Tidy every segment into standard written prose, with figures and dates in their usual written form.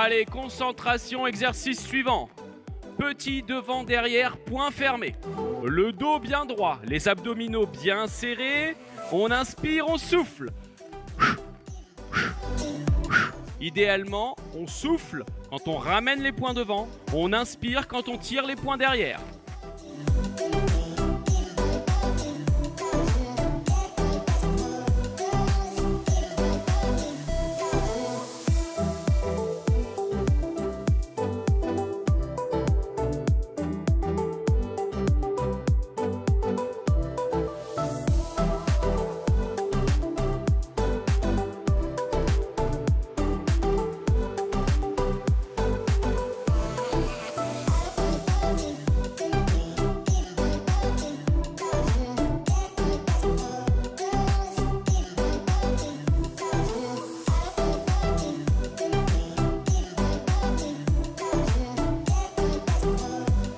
Allez, concentration, exercice suivant. Petit devant, derrière, point fermé. Le dos bien droit, les abdominaux bien serrés. On inspire, on souffle. Idéalement, on souffle quand on ramène les poings devant. On inspire quand on tire les poings derrière.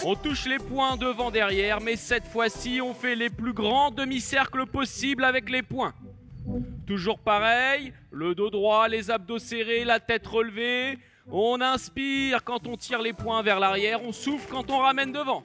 On touche les poings devant derrière, mais cette fois-ci, on fait les plus grands demi-cercles possibles avec les poings. Toujours pareil, le dos droit, les abdos serrés, la tête relevée. On inspire quand on tire les poings vers l'arrière, on souffle quand on ramène devant.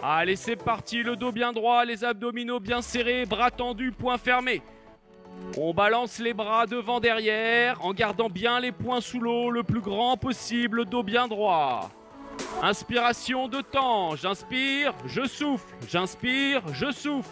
Allez, c'est parti, le dos bien droit, les abdominaux bien serrés, bras tendus, poings fermés. On balance les bras devant derrière en gardant bien les poings sous l'eau le plus grand possible, le dos bien droit. Inspiration de temps, j'inspire, je souffle, j'inspire, je souffle.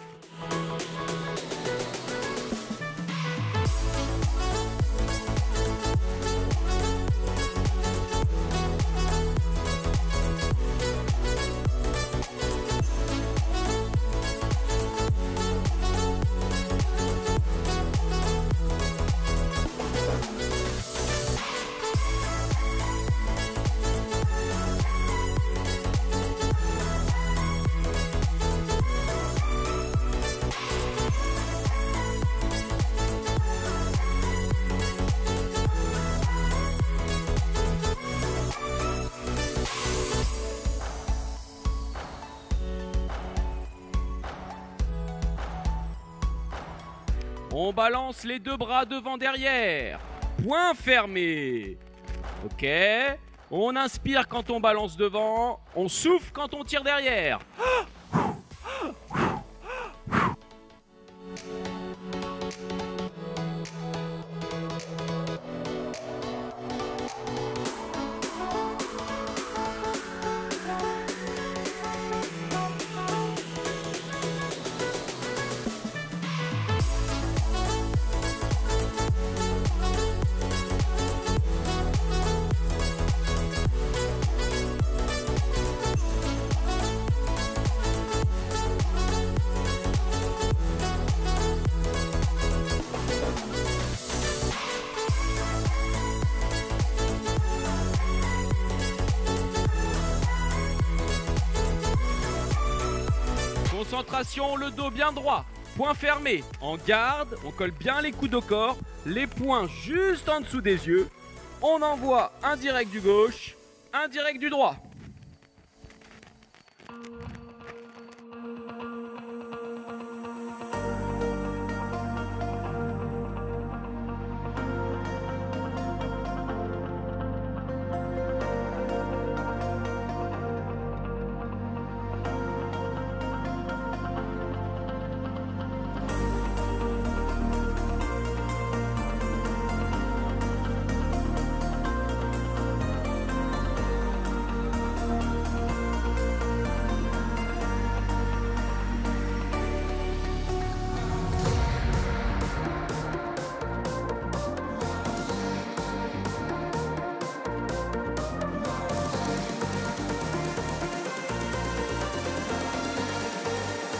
On balance les deux bras devant derrière. Point fermé. Ok. On inspire quand on balance devant. On souffle quand on tire derrière. Concentration, le dos bien droit, point fermé, en garde, on colle bien les coudes au corps, les poings juste en dessous des yeux. On envoie un direct du gauche, un direct du droit.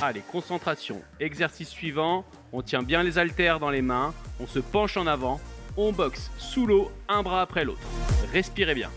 Allez, concentration. Exercice suivant. On tient bien les haltères dans les mains. On se penche en avant. On boxe sous l'eau, un bras après l'autre. Respirez bien.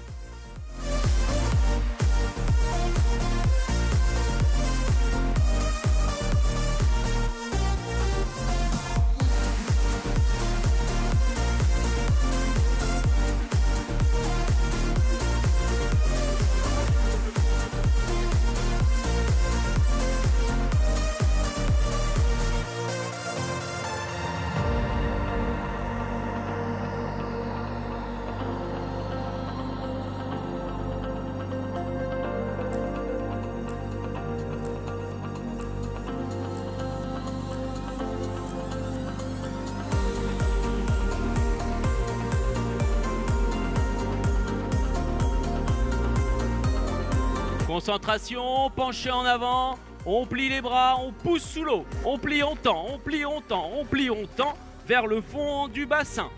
Concentration, penché en avant, on plie les bras, on pousse sous l'eau, on plie, on tend, on plie, on tend, on plie, on tend vers le fond du bassin.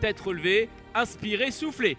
Tête relevée, inspirez, soufflez.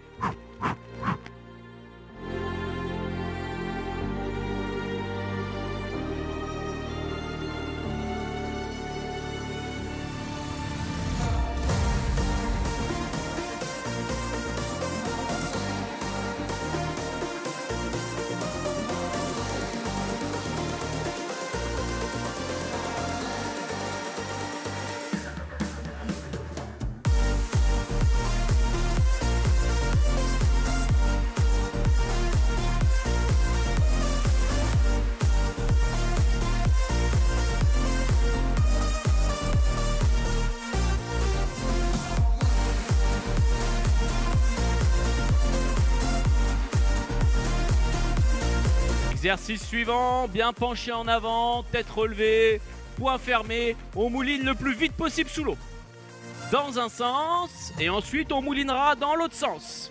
Exercice suivant, bien penché en avant, tête relevée, poing fermé, on mouline le plus vite possible sous l'eau. Dans un sens, et ensuite on moulinera dans l'autre sens.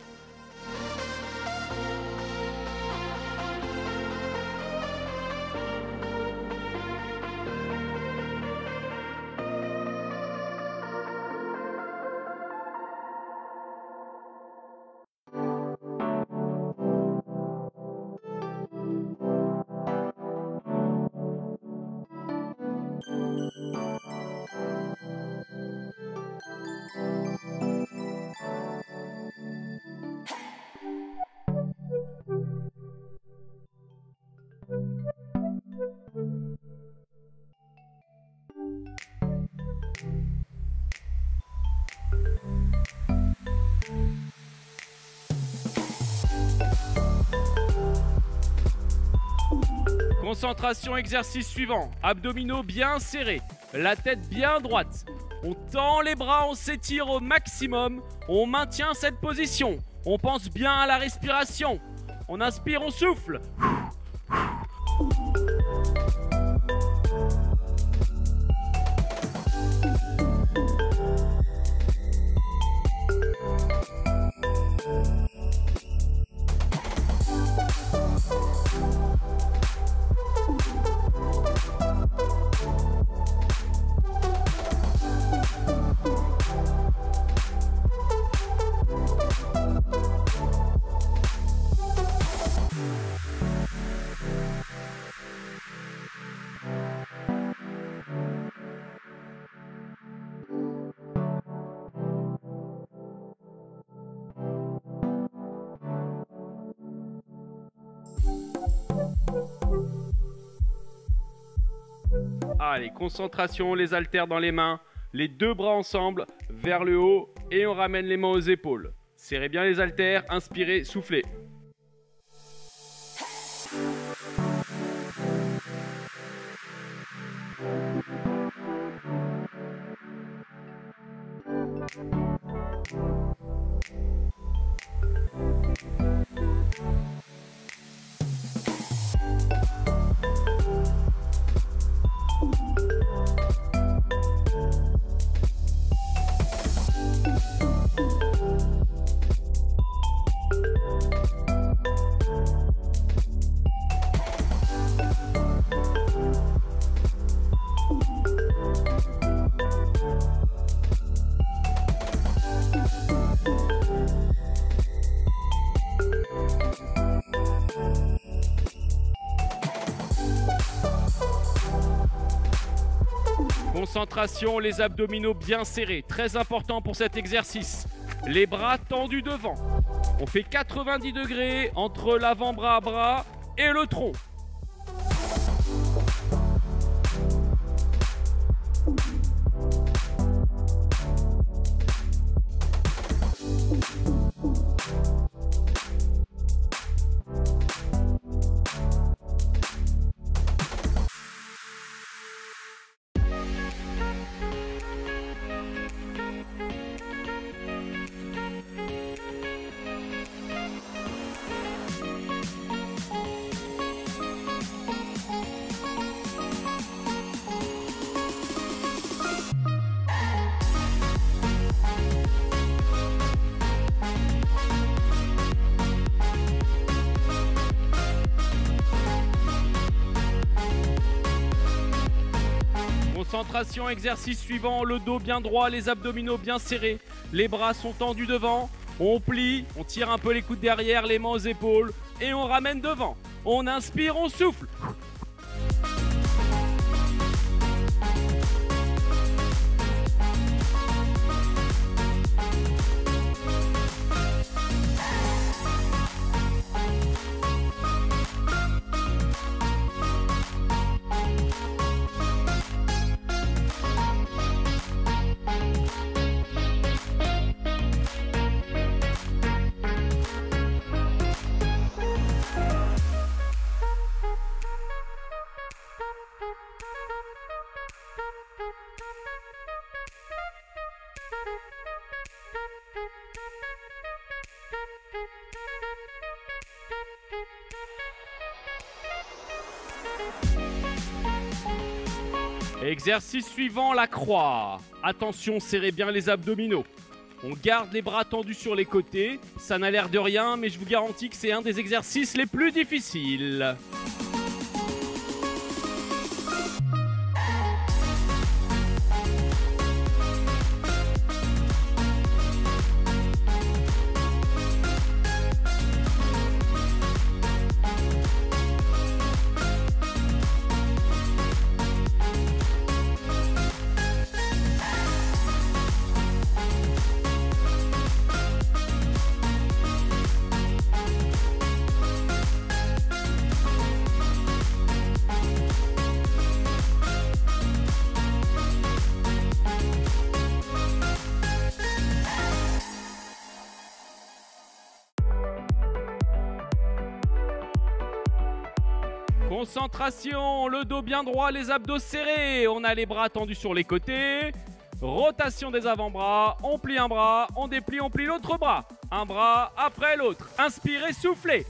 Concentration, exercice suivant. Abdominaux bien serrés, la tête bien droite. On tend les bras, on s'étire au maximum. On maintient cette position. On pense bien à la respiration. On inspire, on souffle. Allez, concentration, les haltères dans les mains, les deux bras ensemble, vers le haut et on ramène les mains aux épaules. Serrez bien les haltères, inspirez, soufflez. Concentration, les abdominaux bien serrés. Très important pour cet exercice. Les bras tendus devant. On fait 90 degrés entre l'avant-bras à bras et le tronc. Concentration, exercice suivant, le dos bien droit, les abdominaux bien serrés, les bras sont tendus devant, on plie, on tire un peu les coudes derrière, les mains aux épaules et on ramène devant. On inspire, on souffle. Exercice suivant, la croix. Attention, serrez bien les abdominaux. On garde les bras tendus sur les côtés. Ça n'a l'air de rien, mais je vous garantis que c'est un des exercices les plus difficiles. Concentration, le dos bien droit, les abdos serrés. On a les bras tendus sur les côtés. Rotation des avant-bras. On plie un bras, on déplie, on plie l'autre bras. Un bras après l'autre. Inspirez, soufflez.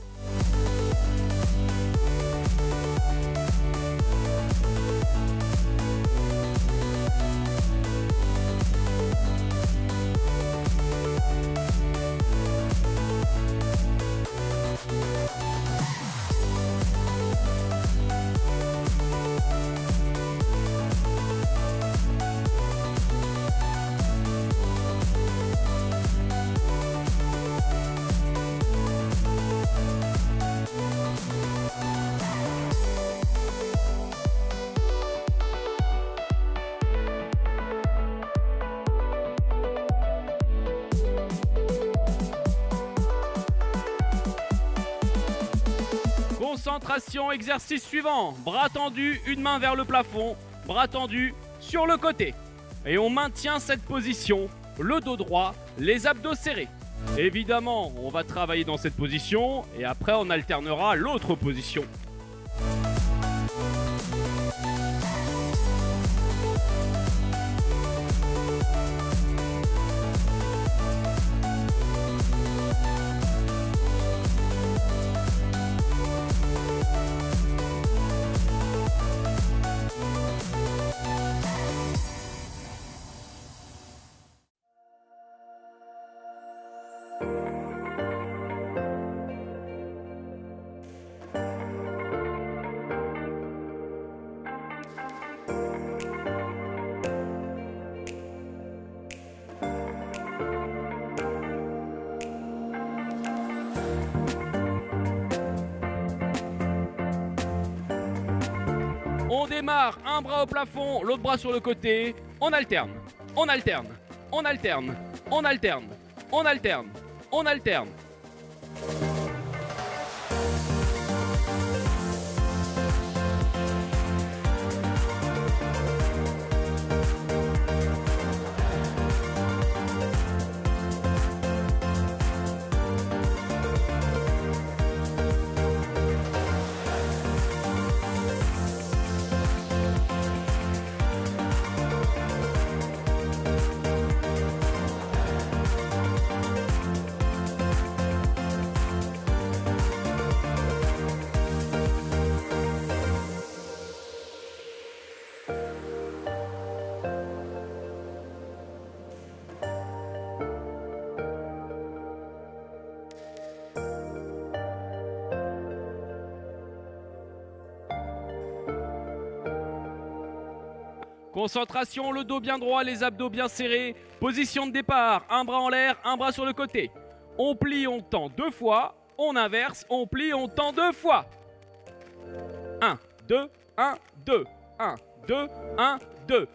Concentration, exercice suivant. Bras tendus, une main vers le plafond. Bras tendus sur le côté. Et on maintient cette position. Le dos droit, les abdos serrés. Évidemment, on va travailler dans cette position et après on alternera l'autre position. On démarre, un bras au plafond, l'autre bras sur le côté. On alterne, on alterne, on alterne, on alterne, on alterne, on alterne. Concentration, le dos bien droit, les abdos bien serrés. Position de départ, un bras en l'air, un bras sur le côté. On plie, on tend 2 fois. On inverse, on plie, on tend 2 fois. 1, 2, 1, 2. 1, 2, 1, 2.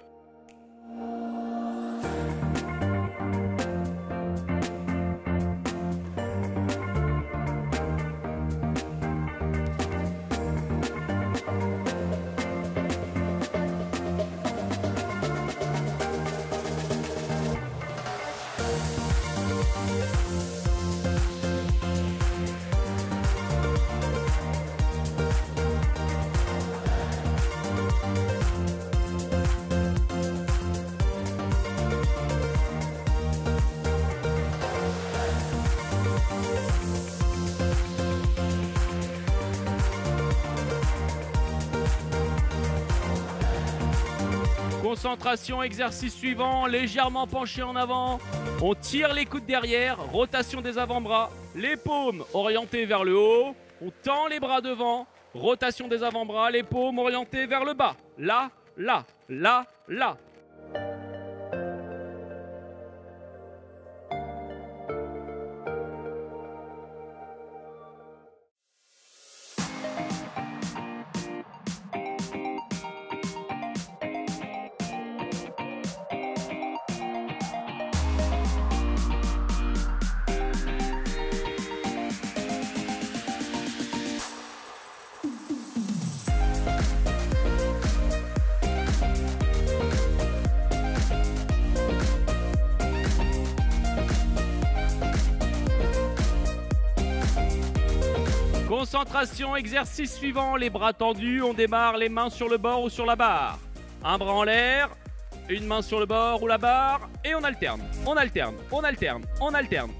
Concentration, exercice suivant, légèrement penché en avant. On tire les coudes derrière, rotation des avant-bras, les paumes orientées vers le haut. On tend les bras devant, rotation des avant-bras, les paumes orientées vers le bas. Là, là, là, là. Concentration, exercice suivant, les bras tendus, on démarre les mains sur le bord ou sur la barre. Un bras en l'air, une main sur le bord ou la barre, et on alterne, on alterne, on alterne, on alterne.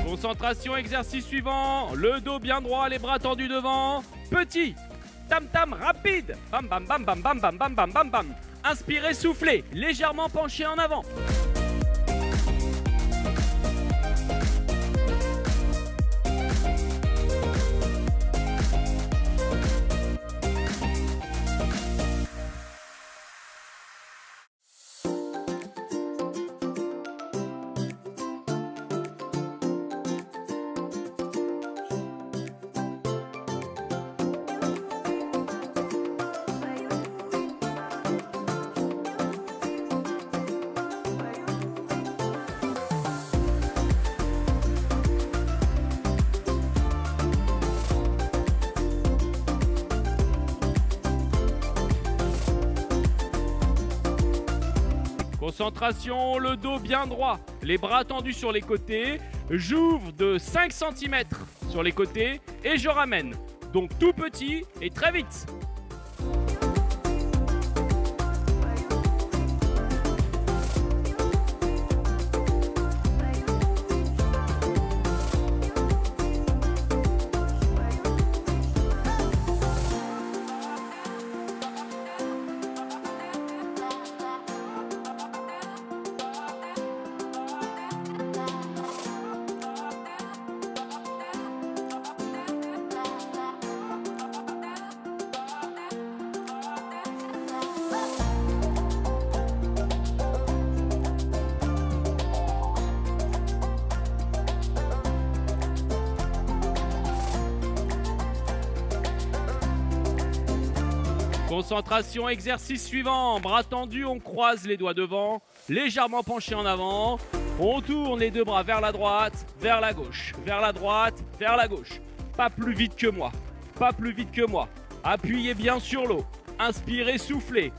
Concentration, exercice suivant, le dos bien droit, les bras tendus devant. Petit, tam-tam, rapide. Bam, bam, bam, bam, bam, bam, bam, bam, bam, bam. Inspirez, soufflez, légèrement penché en avant. Concentration, le dos bien droit, les bras tendus sur les côtés. J'ouvre de 5 cm sur les côtés et je ramène. Donc tout petit et très vite. Concentration, exercice suivant. Bras tendus, on croise les doigts devant, légèrement penché en avant. On tourne les deux bras vers la droite, vers la gauche, vers la droite, vers la gauche. Pas plus vite que moi, pas plus vite que moi. Appuyez bien sur l'eau. Inspirez, soufflez.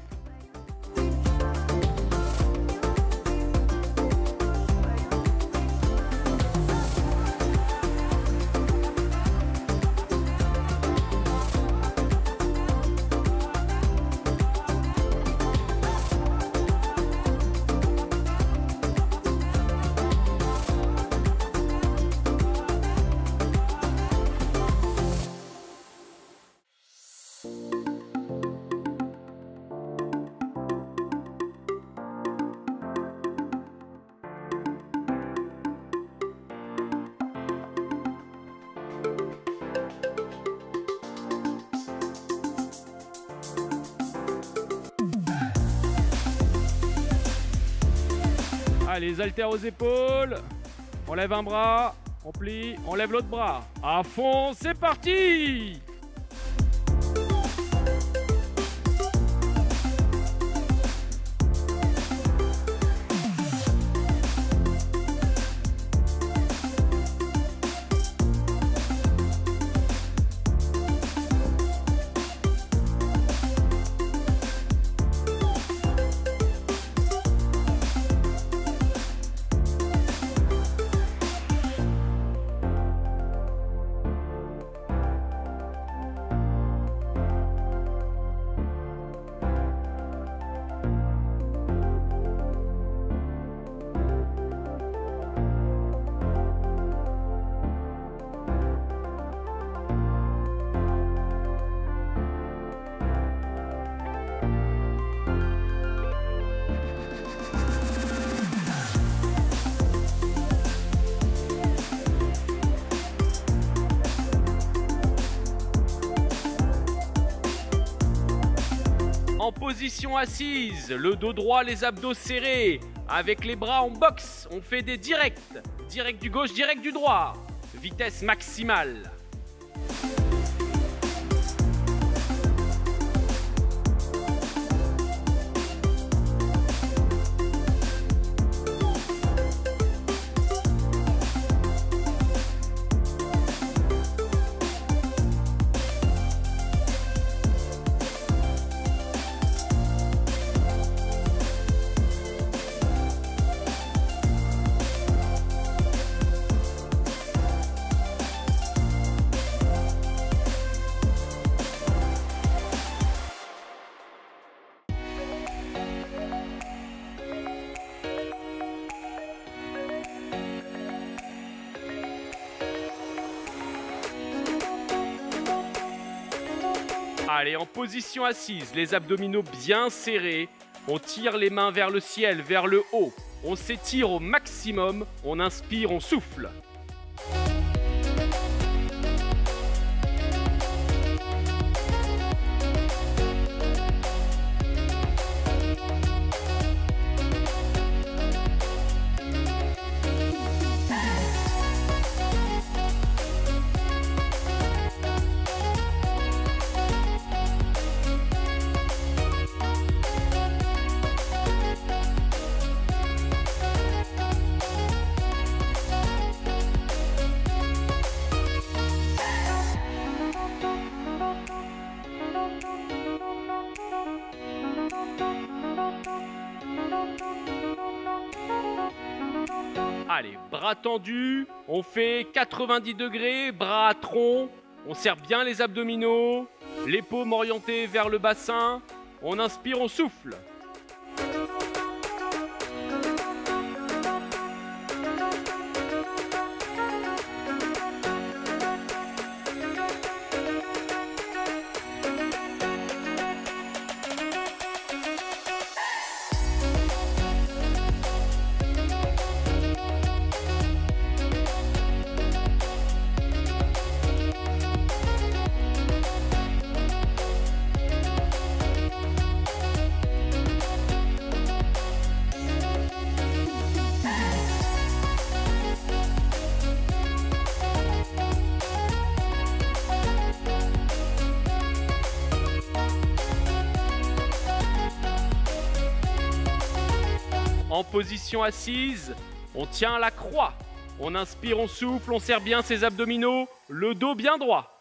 Allez, les haltères aux épaules. On lève un bras, on plie, on lève l'autre bras. À fond, c'est parti! En position assise, le dos droit, les abdos serrés. Avec les bras en boxe, on fait des directs. Direct du gauche, direct du droit. Vitesse maximale. Allez, en position assise, les abdominaux bien serrés. On tire les mains vers le ciel, vers le haut. On s'étire au maximum. On inspire, on souffle. Allez, bras tendus, on fait 90 degrés, bras à tronc, on serre bien les abdominaux, les paumes orientées vers le bassin, on inspire, on souffle. En position assise, on tient la croix. On inspire, on souffle, on serre bien ses abdominaux, le dos bien droit.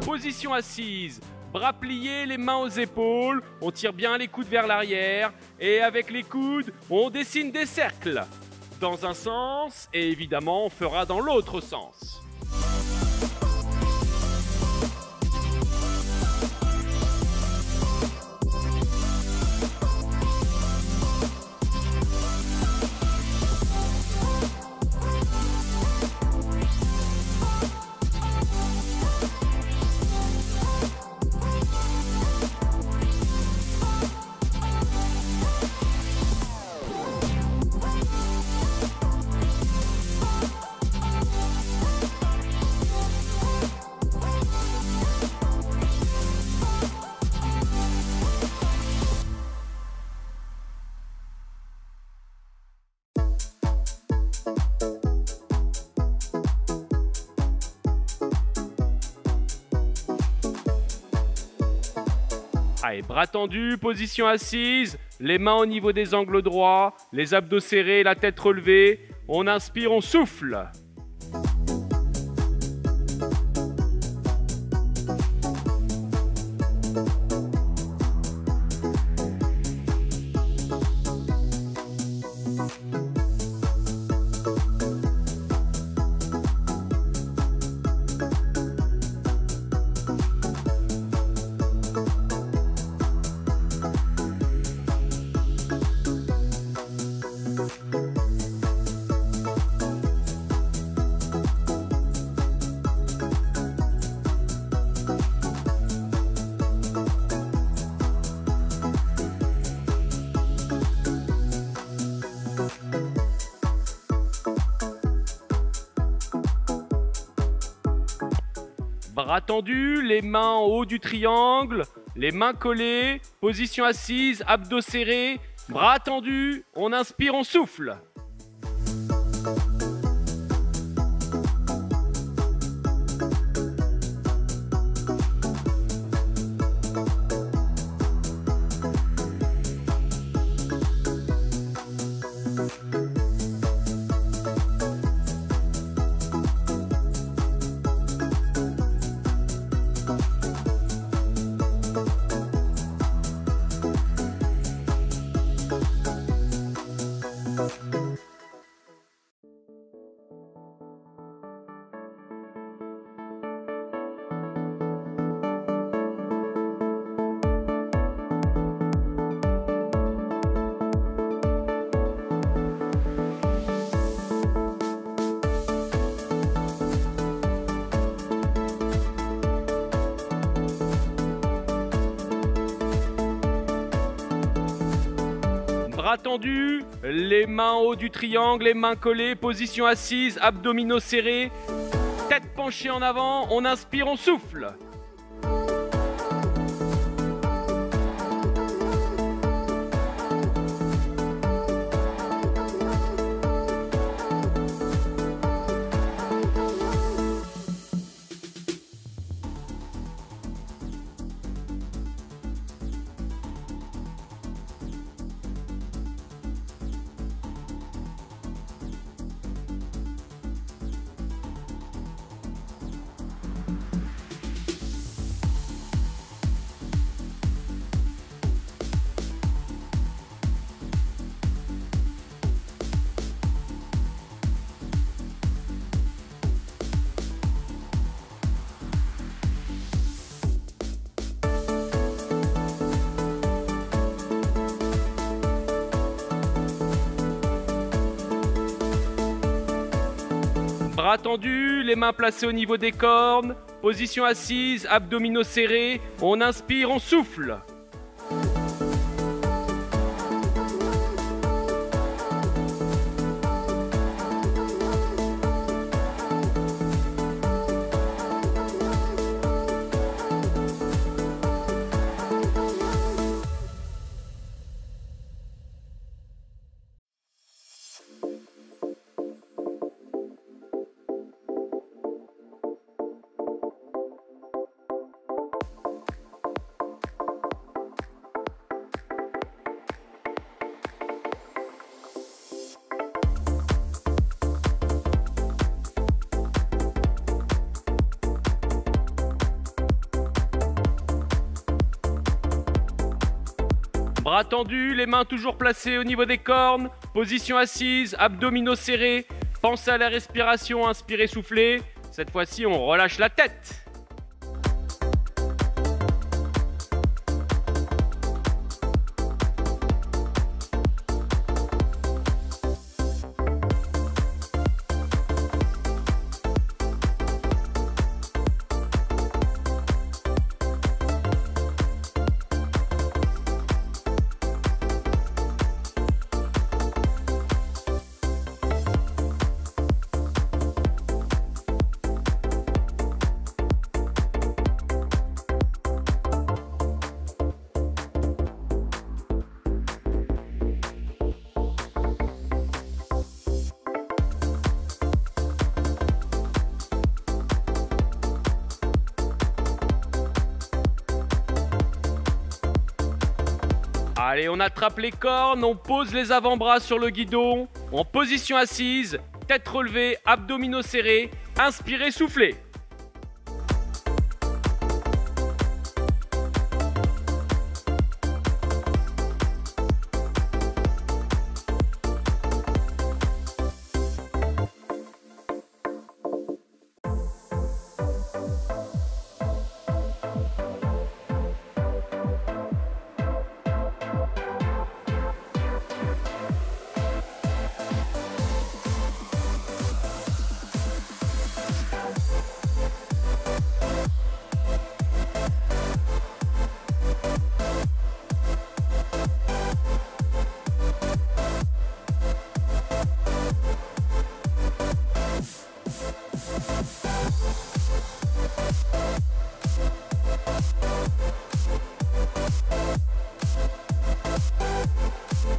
Position assise, bras pliés, les mains aux épaules, on tire bien les coudes vers l'arrière et avec les coudes, on dessine des cercles dans un sens et évidemment on fera dans l'autre sens. Allez, bras tendus, position assise, les mains au niveau des angles droits, les abdos serrés, la tête relevée. On inspire, on souffle. Bras tendus, les mains en haut du triangle, les mains collées, position assise, abdos serrés, bras tendus, on inspire, on souffle. Bras tendus, les mains en haut du triangle, les mains collées, position assise, abdominaux serrés, tête penchée en avant, on inspire, on souffle. Bras tendus, les mains placées au niveau des cornes, position assise, abdominaux serrés, on inspire, on souffle. Bras tendus, les mains toujours placées au niveau des cornes, position assise, abdominaux serrés, pensez à la respiration, inspirez, soufflez. Cette fois-ci, on relâche la tête. Allez, on attrape les cornes, on pose les avant-bras sur le guidon, en position assise, tête relevée, abdominaux serrés, inspirez, soufflez.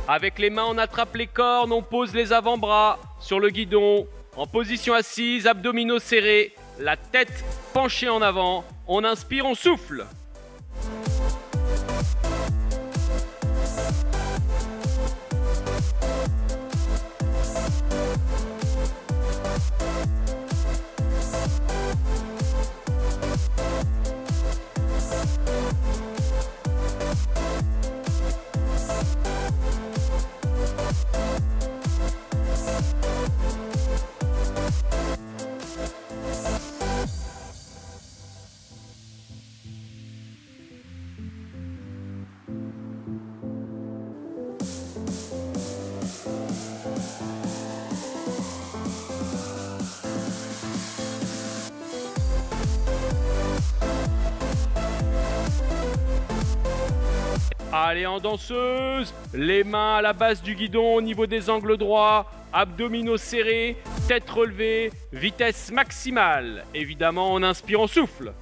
Avec les mains, on attrape les cornes, on pose les avant-bras sur le guidon, en position assise, abdominaux serrés, la tête penchée en avant. On inspire, on souffle. Allez, en danseuse, les mains à la base du guidon au niveau des angles droits, abdominaux serrés, tête relevée, vitesse maximale. Évidemment, on inspire, on souffle.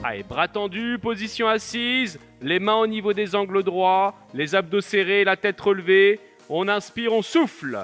Allez, bras tendus, position assise, les mains au niveau des angles droits, les abdos serrés, la tête relevée. On inspire, on souffle.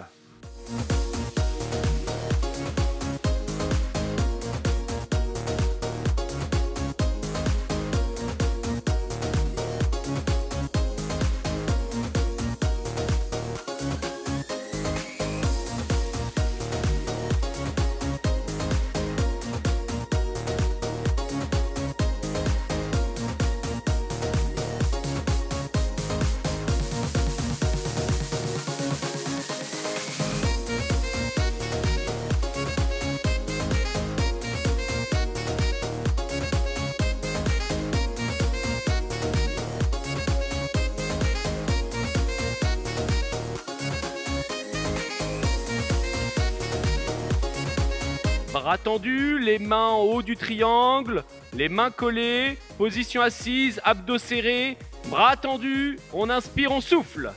Bras tendus, les mains en haut du triangle, les mains collées, position assise, abdos serrés, bras tendus, on inspire, on souffle.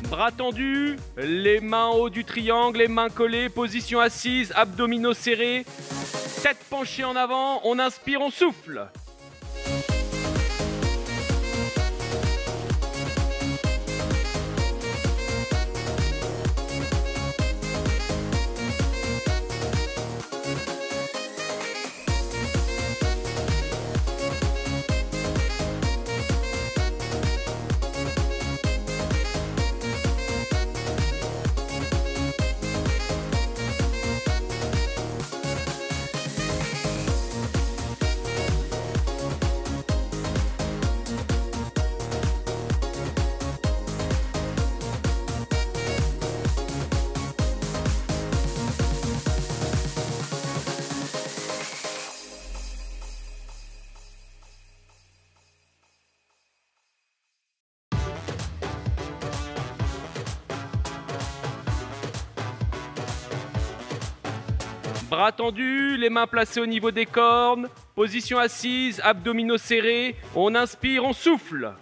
Bras tendus, les mains en haut du triangle, les mains collées, position assise, abdominaux serrés, tête penchée en avant, on inspire, on souffle. Bras tendus, les mains placées au niveau des cornes, position assise, abdominaux serrés, on inspire, on souffle.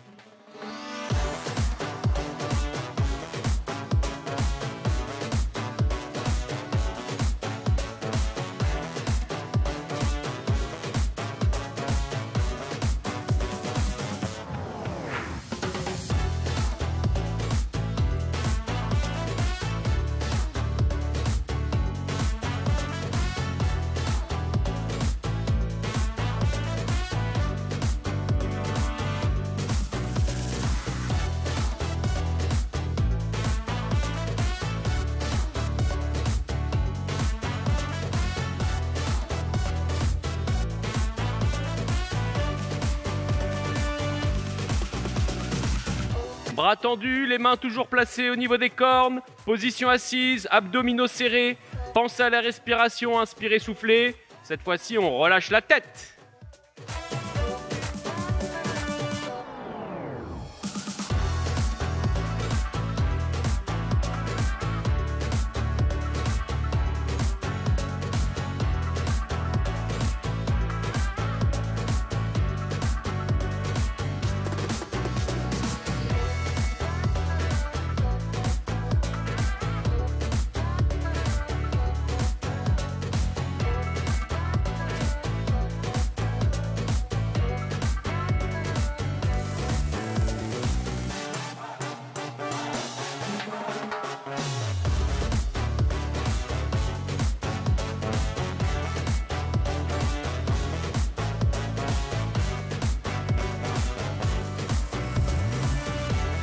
Bras tendus, les mains toujours placées au niveau des cornes. Position assise, abdominaux serrés. Pensez à la respiration, inspirez, soufflez. Cette fois-ci, on relâche la tête.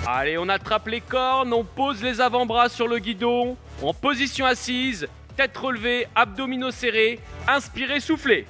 Allez, on attrape les cornes, on pose les avant-bras sur le guidon, en position assise, tête relevée, abdominaux serrés, inspirez, soufflez.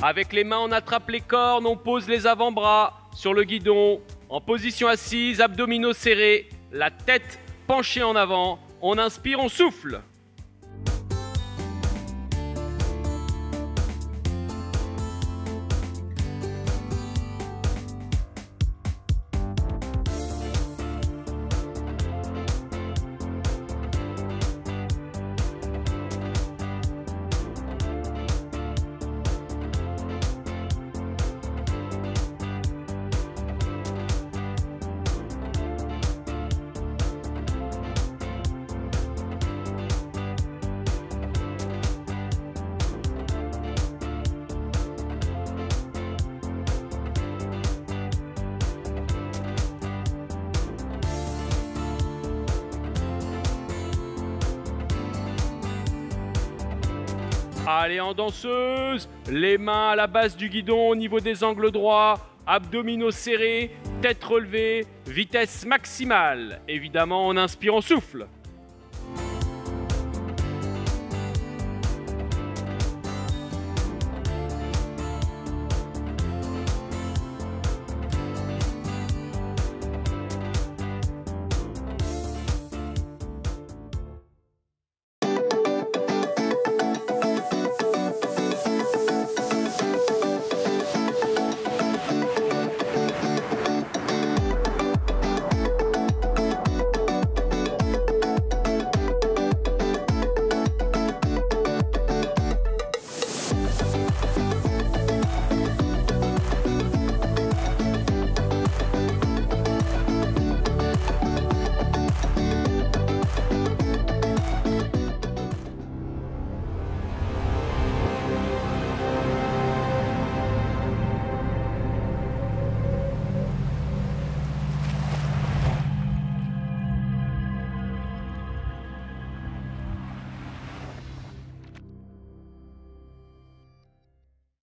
Avec les mains, on attrape les cornes, on pose les avant-bras sur le guidon, en position assise, abdominaux serrés, la tête penchée en avant. On inspire, on souffle. Allez, en danseuse, les mains à la base du guidon au niveau des angles droits, abdominaux serrés, tête relevée, vitesse maximale. Évidemment, on inspire, on souffle.